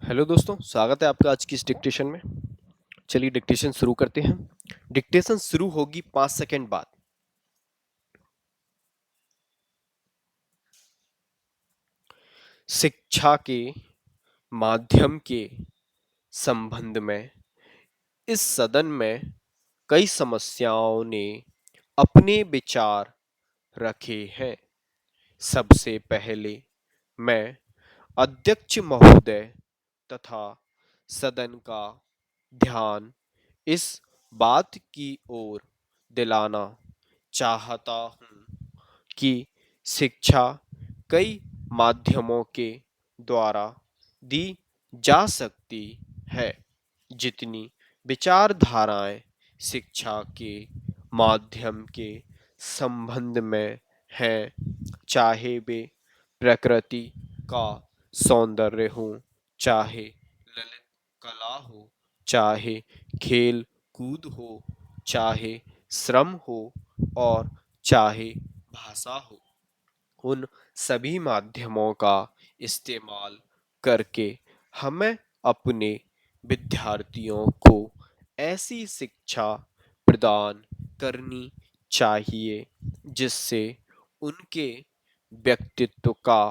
Hello दोस्तों, स्वागत है आपका आज की इस डिक्टेशन में। चलिए डिक्टेशन शुरू करते हैं। डिक्टेशन शुरू होगी 5 सेकंड बाद। शिक्षा के माध्यम के संबंध में इस सदन में कई समस्याओं ने अपने विचार रखे हैं। सबसे पहले मैं अध्यक्ष महोदय तथा सदन का ध्यान इस बात की ओर दिलाना चाहता हूँ कि शिक्षा कई माध्यमों के द्वारा दी जा सकती है। जितनी विचारधाराएं शिक्षा के माध्यम के संबंध में हैं, चाहे वे प्रकृति का सौंदर्य हो, चाहे ललित कला हो, चाहे खेल कूद हो, चाहे श्रम हो और चाहे भाषा हो, उन सभी माध्यमों का इस्तेमाल करके हमें अपने विद्यार्थियों को ऐसी शिक्षा प्रदान करनी चाहिए जिससे उनके व्यक्तित्व का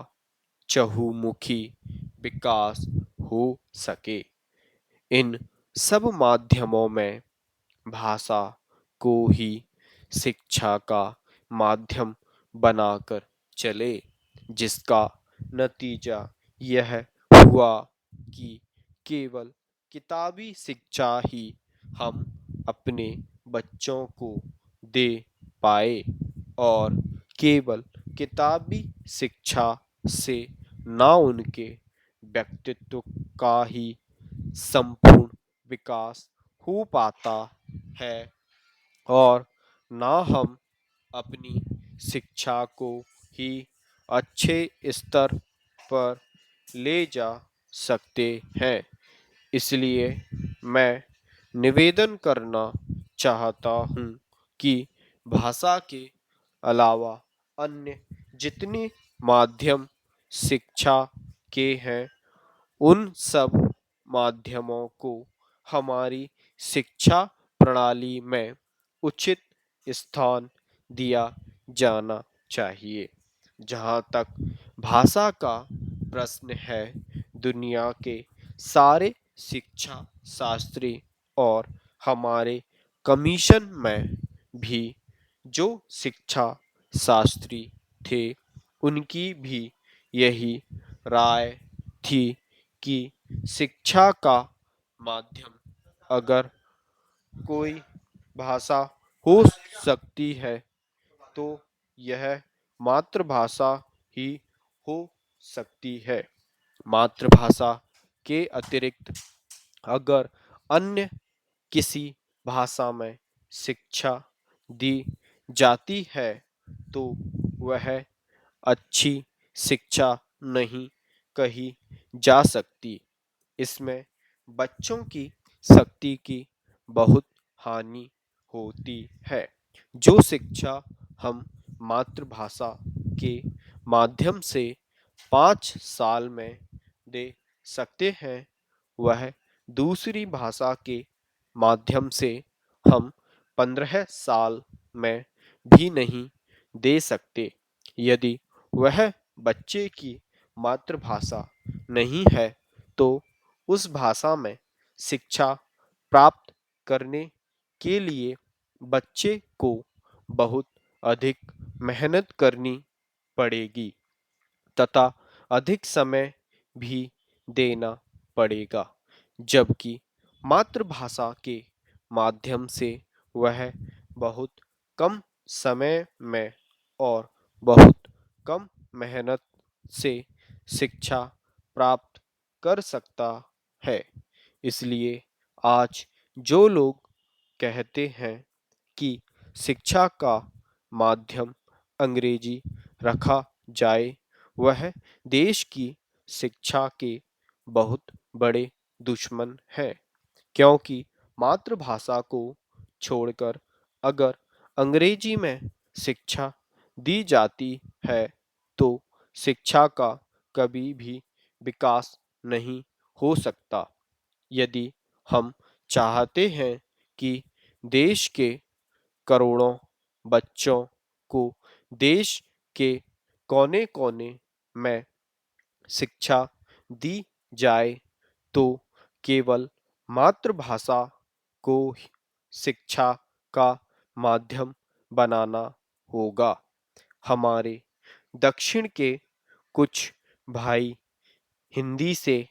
चहुमुखी विकास हो सके। इन सब माध्यमों में भाषा को ही शिक्षा का माध्यम बनाकर चले, जिसका नतीजा यह हुआ कि केवल किताबी शिक्षा ही हम अपने बच्चों को दे पाए और केवल किताबी शिक्षा से ना उनके व्यक्तित्व का ही संपूर्ण विकास हो पाता है और ना हम अपनी शिक्षा को ही अच्छे स्तर पर ले जा सकते हैं। इसलिए मैं निवेदन करना चाहता हूँ कि भाषा के अलावा अन्य जितने माध्यम शिक्षा के हैं, उन सब माध्यमों को हमारी शिक्षा प्रणाली में उचित स्थान दिया जाना चाहिए। जहाँ तक भाषा का प्रश्न है, दुनिया के सारे शिक्षा शास्त्री और हमारे कमीशन में भी जो शिक्षा शास्त्री थे, उनकी भी यही राय थी कि शिक्षा का माध्यम अगर कोई भाषा हो सकती है तो यह मातृभाषा ही हो सकती है। मातृभाषा के अतिरिक्त अगर अन्य किसी भाषा में शिक्षा दी जाती है तो वह अच्छी शिक्षा नहीं कही जा सकती। इसमें बच्चों की शक्ति की बहुत हानि होती है। जो शिक्षा हम मातृभाषा के माध्यम से 5 साल में दे सकते हैं, वह दूसरी भाषा के माध्यम से हम 15 साल में भी नहीं दे सकते। यदि वह बच्चे की मातृभाषा नहीं है तो उस भाषा में शिक्षा प्राप्त करने के लिए बच्चे को बहुत अधिक मेहनत करनी पड़ेगी तथा अधिक समय भी देना पड़ेगा। जबकि मातृभाषा के माध्यम से वह बहुत कम समय में और बहुत कम मेहनत से शिक्षा प्राप्त कर सकता है। इसलिए आज जो लोग कहते हैं कि शिक्षा का माध्यम अंग्रेजी रखा जाए, वह देश की शिक्षा के बहुत बड़े दुश्मन हैं। क्योंकि मातृभाषा को छोड़कर अगर अंग्रेजी में शिक्षा दी जाती है तो शिक्षा का कभी भी विकास नहीं हो सकता। यदि हम चाहते हैं कि देश के करोड़ों बच्चों को देश के कोने-कोने में शिक्षा दी जाए तो केवल मातृभाषा को ही शिक्षा का माध्यम बनाना होगा। हमारे दक्षिण के कुछ भाई हिंदी से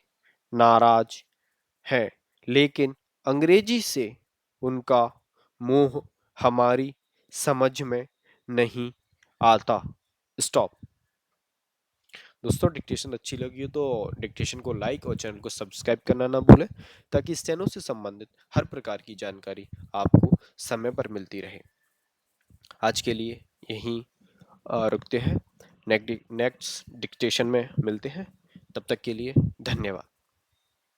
नाराज हैं, लेकिन अंग्रेजी से उनका मोह हमारी समझ में नहीं आता। स्टॉप। दोस्तों, डिक्टेशन अच्छी लगी हो तो डिक्टेशन को लाइक और चैनल को सब्सक्राइब करना ना भूलें, ताकि इस चैनल से संबंधित हर प्रकार की जानकारी आपको समय पर मिलती रहे। आज के लिए यहीं रुकते हैं। नेक्स्ट डिक्टेशन में मिलते हैं। तब तक के लिए धन्यवाद।